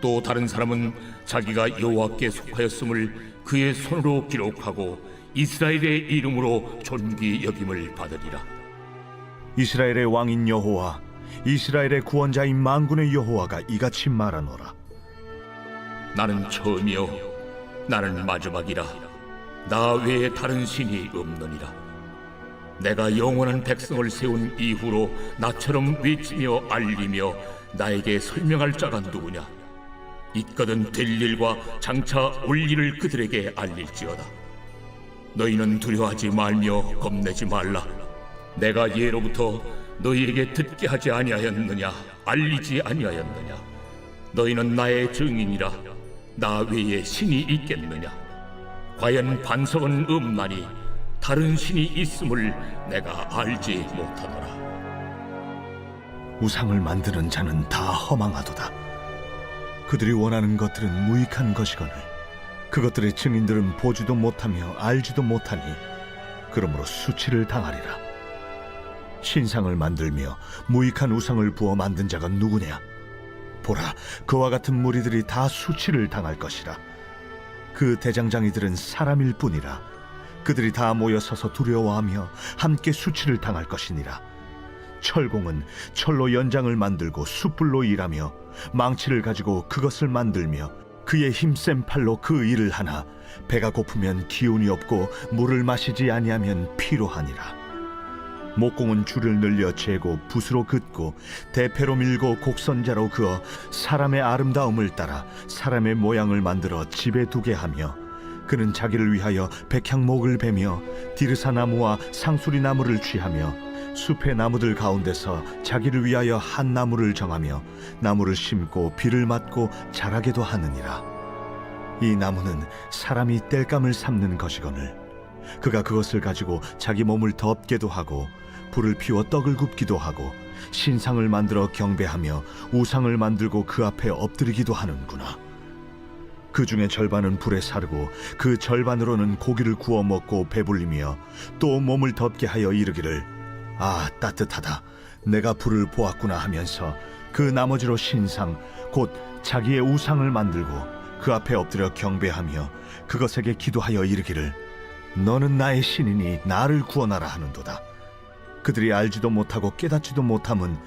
또 다른 사람은 자기가 여호와께 속하였음을 그의 손으로 기록하고 이스라엘의 이름으로 존귀 여김을 받으리라. 이스라엘의 왕인 여호와, 이스라엘의 구원자인 만군의 여호와가 이같이 말하노라. 나는 처음이요 나는 마지막이라. 나 외에 다른 신이 없느니라. 내가 영원한 백성을 세운 이후로 나처럼 외치며 알리며 나에게 설명할 자가 누구냐? 있거든 될 일과 장차 올 일을 그들에게 알릴지어다. 너희는 두려워하지 말며 겁내지 말라. 내가 예로부터 너희에게 듣게 하지 아니하였느냐? 알리지 아니하였느냐? 너희는 나의 증인이라. 나 외에 신이 있겠느냐? 과연 반석은 없나니 다른 신이 있음을 내가 알지 못하노라. 우상을 만드는 자는 다 허망하도다. 그들이 원하는 것들은 무익한 것이거늘 그것들의 증인들은 보지도 못하며 알지도 못하니 그러므로 수치를 당하리라. 신상을 만들며 무익한 우상을 부어 만든 자가 누구냐? 보라, 그와 같은 무리들이 다 수치를 당할 것이라. 그 대장장이들은 사람일 뿐이라. 그들이 다 모여 서서 두려워하며 함께 수치를 당할 것이니라. 철공은 철로 연장을 만들고 숯불로 일하며 망치를 가지고 그것을 만들며 그의 힘센 팔로 그 일을 하나 배가 고프면 기운이 없고 물을 마시지 아니하면 피로하니라. 목공은 줄을 늘려 재고 붓으로 긋고 대패로 밀고 곡선자로 그어 사람의 아름다움을 따라 사람의 모양을 만들어 집에 두게 하며, 그는 자기를 위하여 백향목을 베며 디르사 나무와 상수리 나무를 취하며 숲의 나무들 가운데서 자기를 위하여 한 나무를 정하며 나무를 심고 비를 맞고 자라게도 하느니라. 이 나무는 사람이 땔감을 삼는 것이거늘 그가 그것을 가지고 자기 몸을 덮게도 하고 불을 피워 떡을 굽기도 하고 신상을 만들어 경배하며 우상을 만들고 그 앞에 엎드리기도 하는구나. 그 중에 절반은 불에 사르고 그 절반으로는 고기를 구워 먹고 배불리며 또 몸을 덮게 하여 이르기를 아 따뜻하다, 내가 불을 보았구나 하면서 그 나머지로 신상 곧 자기의 우상을 만들고 그 앞에 엎드려 경배하며 그것에게 기도하여 이르기를 너는 나의 신이니 나를 구원하라 하는도다. 그들이 알지도 못하고 깨닫지도 못함은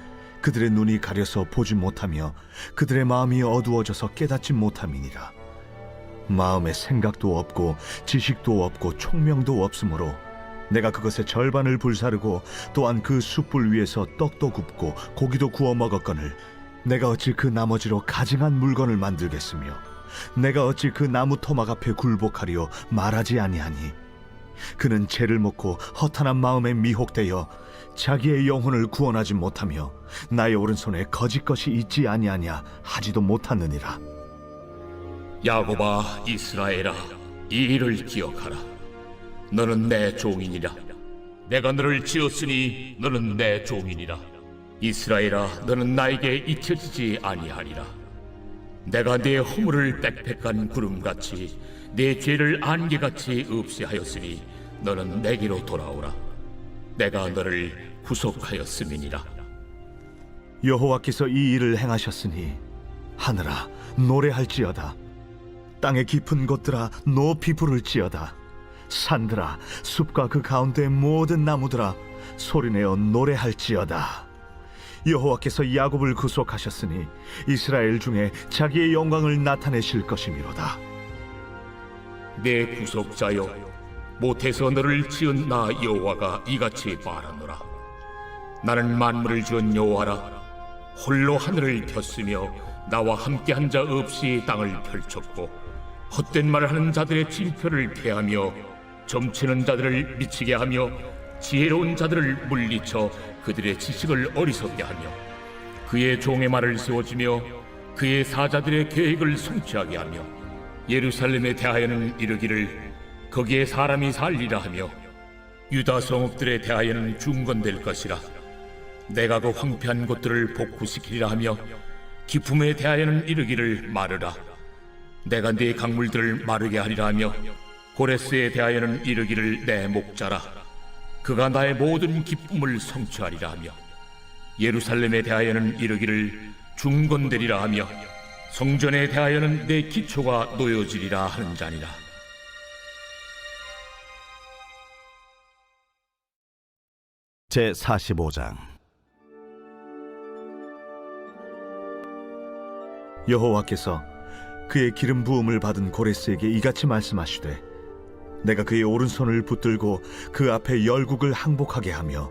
그들의 눈이 가려서 보지 못하며 그들의 마음이 어두워져서 깨닫지 못함이니라. 마음에 생각도 없고 지식도 없고 총명도 없으므로 내가 그것의 절반을 불사르고 또한 그 숯불 위에서 떡도 굽고 고기도 구워 먹었거늘 내가 어찌 그 나머지로 가증한 물건을 만들겠으며 내가 어찌 그 나무 토막 앞에 굴복하리요 말하지 아니하니. 그는 죄를 묻고 허탄한 마음에 미혹되어 자기의 영혼을 구원하지 못하며 나의 오른손에 거짓 것이 있지 아니하냐 하지도 못하느니라. 야곱아, 이스라엘아, 이 일을 기억하라. 너는 내 종이니라. 내가 너를 지었으니 너는 내 종이니라. 이스라엘아, 너는 나에게 잊혀지지 아니하리라. 내가 네 허물을 빽빽한 구름같이 네 죄를 안개같이 없애하였으니 너는 내게로 돌아오라. 내가 너를 구속하였음이니라. 여호와께서 이 일을 행하셨으니 하늘아 노래할지어다. 땅의 깊은 곳들아 높이 부를지어다. 산들아 숲과 그 가운데 모든 나무들아 소리내어 노래할지어다. 여호와께서 야곱을 구속하셨으니 이스라엘 중에 자기의 영광을 나타내실 것이미로다. 내 구속자여, 못해서 너를 지은 나 여호와가 이같이 말하노라. 나는 만물을 지은 여호와라. 홀로 하늘을 폈으며 나와 함께한 자 없이 땅을 펼쳤고 헛된 말을 하는 자들의 징표를 폐하며 점치는 자들을 미치게 하며 지혜로운 자들을 물리쳐 그들의 지식을 어리석게 하며 그의 종의 말을 세워주며 그의 사자들의 계획을 성취하게 하며 예루살렘에 대하여는 이르기를 거기에 사람이 살리라 하며 유다 성읍들에 대하여는 중건될 것이라. 내가 그 황폐한 곳들을 복구시키리라 하며 기품에 대하여는 이르기를 말으라. 내가 네 강물들을 마르게 하리라 하며 고레스에 대하여는 이르기를 내 목자라 그가 나의 모든 기쁨을 성취하리라 하며 예루살렘에 대하여는 이르기를 중건되리라 하며 성전에 대하여는 내 기초가 놓여지리라 하는 자니라. 제 45장. 여호와께서 그의 기름 부음을 받은 고레스에게 이같이 말씀하시되 내가 그의 오른손을 붙들고 그 앞에 열국을 항복하게 하며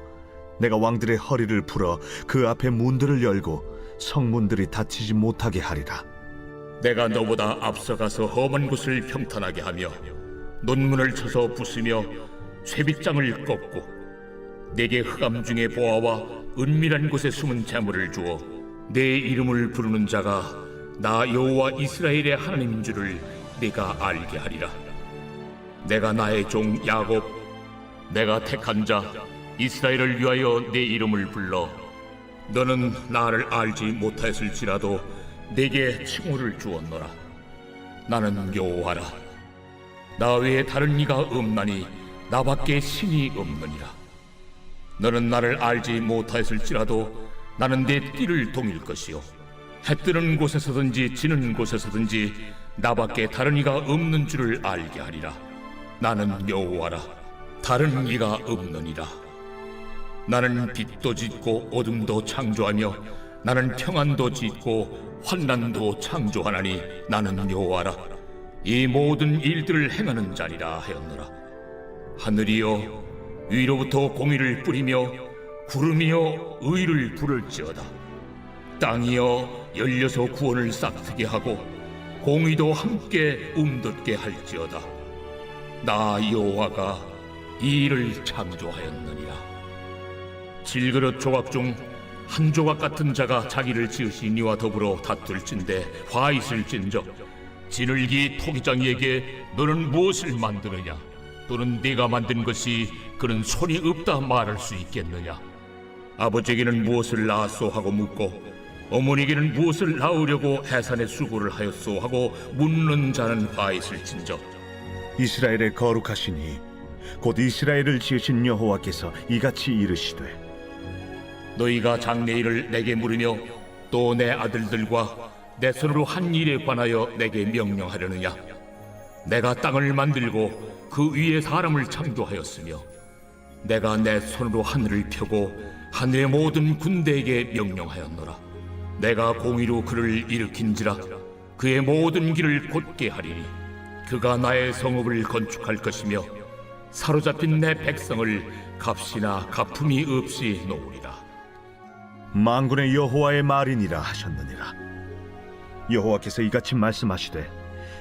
내가 왕들의 허리를 풀어 그 앞에 문들을 열고 성문들이 닫히지 못하게 하리라. 내가 너보다 앞서가서 험한 곳을 평탄하게 하며 논문을 쳐서 부수며 쇠빗장을 꺾고 내게 흑암 중에 보아와 은밀한 곳에 숨은 재물을 주어 내 이름을 부르는 자가 나 여호와 이스라엘의 하나님인 줄을 네가 알게 하리라. 내가 나의 종 야곱 내가 택한 자 이스라엘을 위하여 내 이름을 불러 너는 나를 알지 못하였을지라도 내게 칭호를 주었노라. 나는 여호와라. 나 외에 다른 이가 없나니 나밖에 신이 없느니라. 너는 나를 알지 못하였을지라도 나는 내 띠를 동일 것이요 해 뜨는 곳에서든지 지는 곳에서든지 나밖에 다른 이가 없는 줄을 알게 하리라. 나는 여호와라. 다른 이가 없느니라. 나는 빛도 짓고 어둠도 창조하며 나는 평안도 짓고 환난도 창조하나니 나는 여호와라. 이 모든 일들을 행하는 자리라 하였노라. 하늘이여 위로부터 공의를 뿌리며 구름이여 의를 부를지어다. 땅이여 열려서 구원을 싹트게 하고 공의도 함께 움돋게 할지어다. 나 여호와가 이 일을 창조하였느니라. 질그릇 조각 중 한 조각 같은 자가 자기를 지으신 이와 더불어 다툴진대 화 있을진저 지늘기 토기장이에게 너는 무엇을 만드느냐 또는 네가 만든 것이 그는 손이 없다 말할 수 있겠느냐. 아버지에게는 무엇을 낳았소 하고 묻고 어머니에게는 무엇을 낳으려고 해산의 수고를 하였소 하고 묻는 자는 화 있을진저 이스라엘의 거룩하시니 곧 이스라엘을 지으신 여호와께서 이같이 이르시되 너희가 장래일을 내게 물으며 또 내 아들들과 내 손으로 한 일에 관하여 내게 명령하려느냐. 내가 땅을 만들고 그 위에 사람을 창조하였으며 내가 내 손으로 하늘을 펴고 하늘의 모든 군대에게 명령하였노라. 내가 공의로 그를 일으킨지라 그의 모든 길을 곧게 하리니 그가 나의 성읍을 건축할 것이며 사로잡힌 내 백성을 값이나 가품이 없이 놓으리라. 만군의 여호와의 말이니라 하셨느니라. 여호와께서 이같이 말씀하시되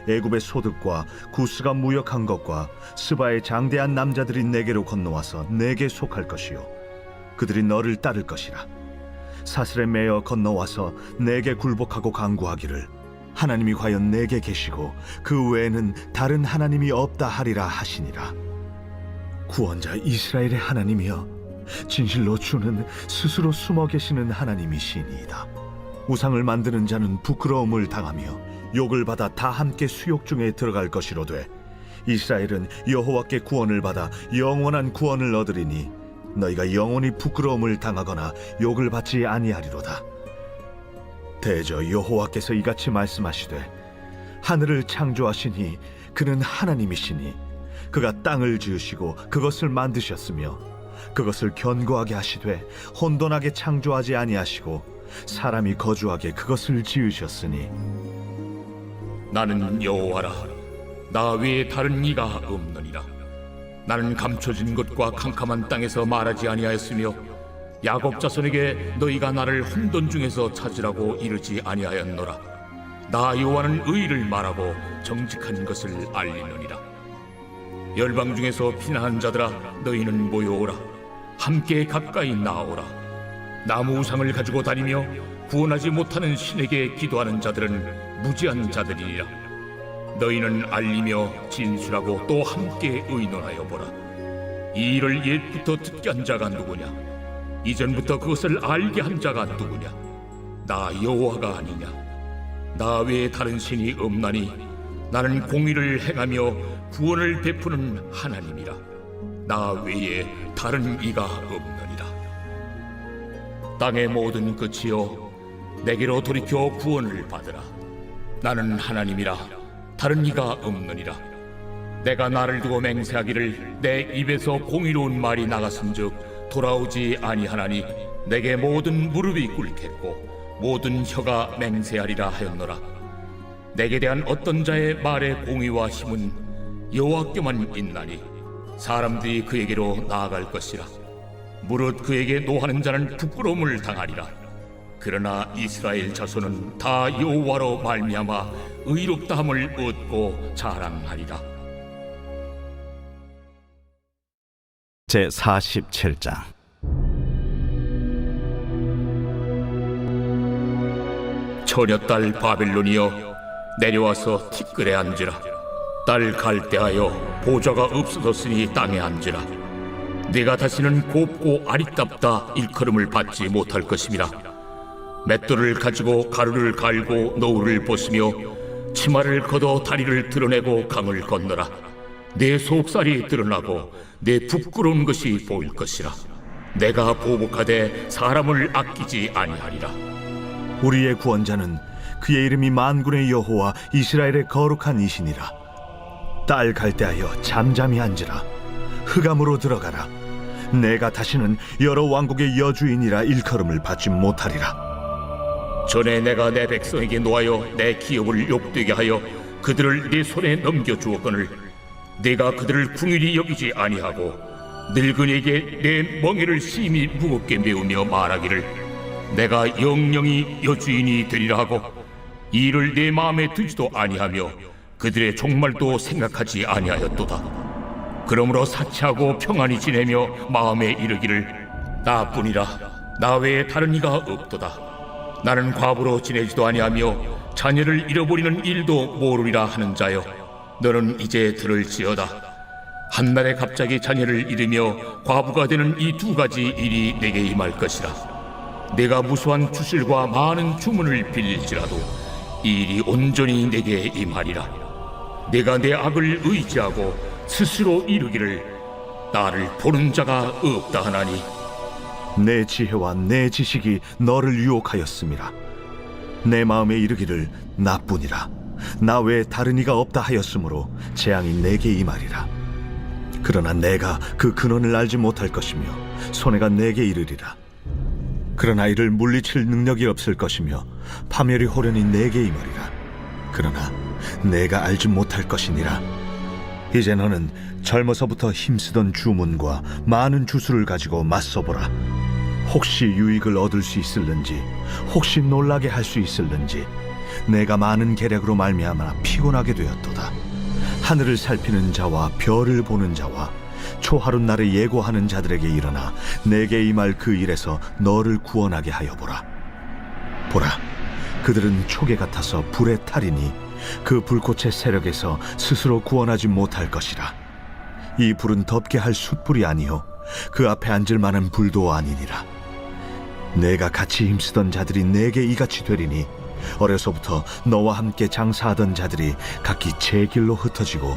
애굽의 소득과 구스가 무역한 것과 스바의 장대한 남자들이 내게로 건너와서 내게 속할 것이요 그들이 너를 따를 것이라. 사슬에 매어 건너와서 내게 굴복하고 간구하기를 하나님이 과연 내게 계시고 그 외에는 다른 하나님이 없다 하리라 하시니라. 구원자 이스라엘의 하나님이여 진실로 주는 스스로 숨어 계시는 하나님이시니이다. 우상을 만드는 자는 부끄러움을 당하며 욕을 받아 다 함께 수욕 중에 들어갈 것이로되 이스라엘은 여호와께 구원을 받아 영원한 구원을 얻으리니 너희가 영원히 부끄러움을 당하거나 욕을 받지 아니하리로다. 대저 여호와께서 이같이 말씀하시되 하늘을 창조하시니 그는 하나님이시니 그가 땅을 지으시고 그것을 만드셨으며 그것을 견고하게 하시되 혼돈하게 창조하지 아니하시고 사람이 거주하게 그것을 지으셨으니 나는 여호와라. 나 외에 다른 이가 없느니라. 나는 감춰진 것과 캄캄한 땅에서 말하지 아니하였으며 야곱 자손에게 너희가 나를 혼돈 중에서 찾으라고 이르지 아니하였노라. 나 여호와는 의를 말하고 정직한 것을 알리느니라. 열방 중에서 피난한 자들아 너희는 모여오라. 함께 가까이 나오라. 나무 우상을 가지고 다니며 구원하지 못하는 신에게 기도하는 자들은 무지한 자들이니라. 너희는 알리며 진술하고 또 함께 의논하여 보라. 이 일을 옛부터 듣게 한 자가 누구냐? 이전부터 그것을 알게 한 자가 누구냐? 나 여호와가 아니냐? 나 외에 다른 신이 없나니 나는 공의를 행하며 구원을 베푸는 하나님이라. 나 외에 다른 이가 없느니라. 땅의 모든 끝이여, 내게로 돌이켜 구원을 받으라. 나는 하나님이라, 다른 이가 없느니라. 내가 나를 두고 맹세하기를 내 입에서 공의로운 말이 나갔은즉 돌아오지 아니하나니 내게 모든 무릎이 꿇겠고 모든 혀가 맹세하리라 하였노라. 내게 대한 어떤 자의 말의 공의와 힘은 여호와께만 있나니 사람들이 그에게로 나아갈 것이라. 무릇 그에게 노하는 자는 부끄러움을 당하리라. 그러나 이스라엘 자손은 다 여호와로 말미암아 의롭다함을 얻고 자랑하리라. 제 47장. 처녀딸 바벨론이여, 내려와서 티끌에 앉으라. 딸 갈대하여, 보좌가 없어졌으니 땅에 앉으라. 네가 다시는 곱고 아리답다 일컬음을 받지 못할 것임이라. 맷돌을 가지고 가루를 갈고 노울을 벗으며 치마를 걷어 다리를 드러내고 강을 건너라. 내 속살이 드러나고 내 부끄러운 것이 보일 것이라. 내가 보복하되 사람을 아끼지 아니하리라. 우리의 구원자는 그의 이름이 만군의 여호와 이스라엘의 거룩한 이시니라. 딸 갈대하여 잠잠히 앉으라. 흑암으로 들어가라. 내가 다시는 여러 왕국의 여주인이라 일컬음을 받지 못하리라. 전에 내가 내 백성에게 노하여 내 기업을 욕되게 하여 그들을 네 손에 넘겨주었거늘 내가 그들을 궁일이 여기지 아니하고 늙은이에게 내 멍에를 심히 무겁게 메우며 말하기를 내가 영영이 여주인이 되리라 하고 이 일을 내 마음에 두지도 아니하며 그들의 종말도 생각하지 아니하였도다. 그러므로 사치하고 평안히 지내며 마음에 이르기를 나뿐이라, 나 외에 다른 이가 없도다. 나는 과부로 지내지도 아니하며 자녀를 잃어버리는 일도 모르리라 하는 자여, 너는 이제 들을지어다. 한날에 갑자기 자녀를 잃으며 과부가 되는 이 두 가지 일이 내게 임할 것이라. 내가 무수한 주술과 많은 주문을 빌릴지라도 이 일이 온전히 내게 임하리라. 내가 내 악을 의지하고 스스로 이르기를 나를 보는 자가 없다 하나니 내 지혜와 내 지식이 너를 유혹하였음이라. 내 마음에 이르기를 나뿐이라, 나 외에 다른 이가 없다 하였으므로 재앙이 내게 임하리라. 그러나 내가 그 근원을 알지 못할 것이며 손해가 내게 이르리라. 그러나 이를 물리칠 능력이 없을 것이며 파멸이 호련히 내게 임하리라. 그러나 내가 알지 못할 것이니라. 이제 너는 젊어서부터 힘쓰던 주문과 많은 주술을 가지고 맞서보라. 혹시 유익을 얻을 수 있을는지, 혹시 놀라게 할 수 있을는지. 내가 많은 계략으로 말미암아 피곤하게 되었도다. 하늘을 살피는 자와 별을 보는 자와 초하룻날을 예고하는 자들에게 일어나 내게 임할 그 일에서 너를 구원하게 하여 보라. 보라, 그들은 초계 같아서 불에 타리니 그 불꽃의 세력에서 스스로 구원하지 못할 것이라. 이 불은 덮게 할 숯불이 아니요 그 앞에 앉을 만한 불도 아니니라. 내가 같이 힘쓰던 자들이 내게 이같이 되리니 어려서부터 너와 함께 장사하던 자들이 각기 제 길로 흩어지고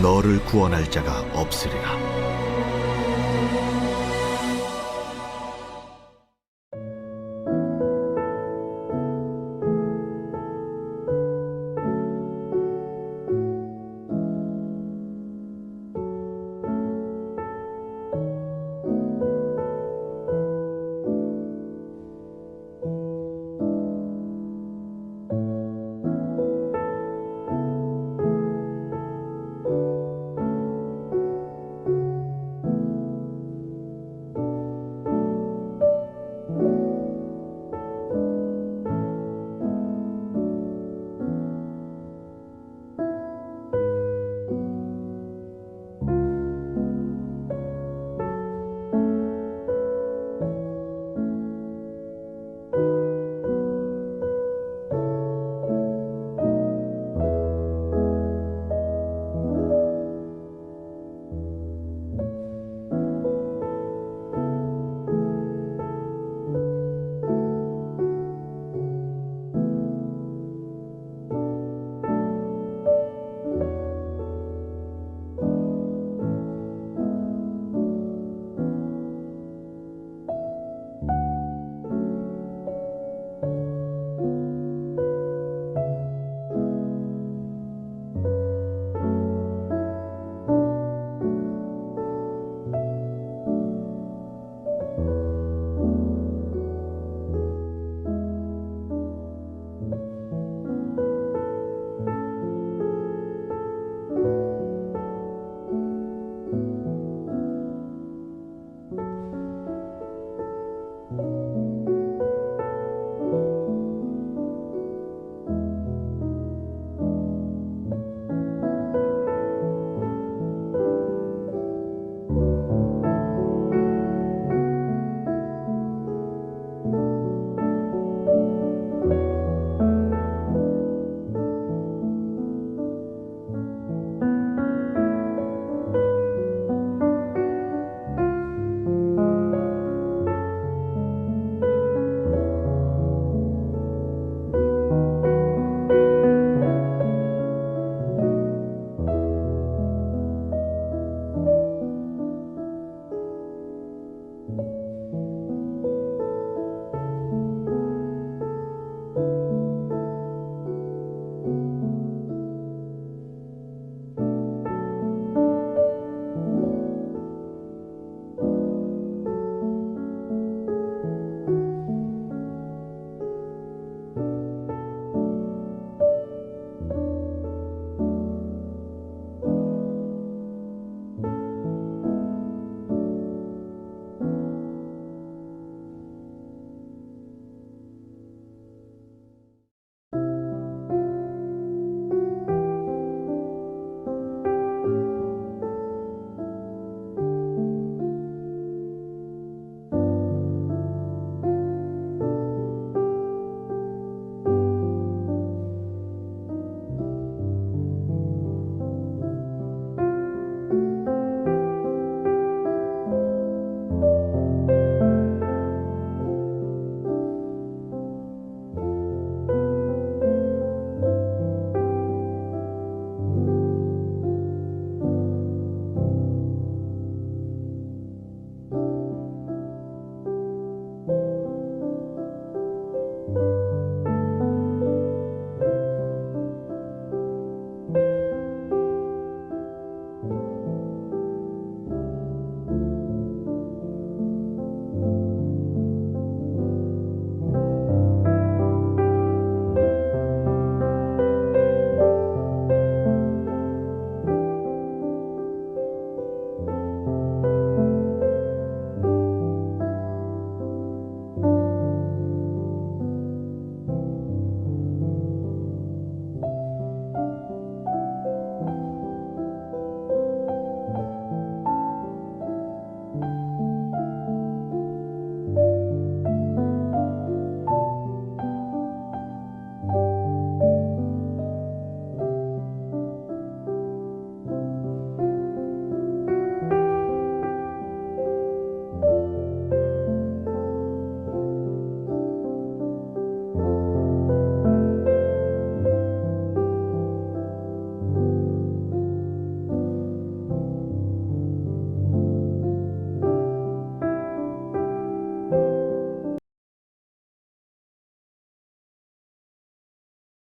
너를 구원할 자가 없으리라.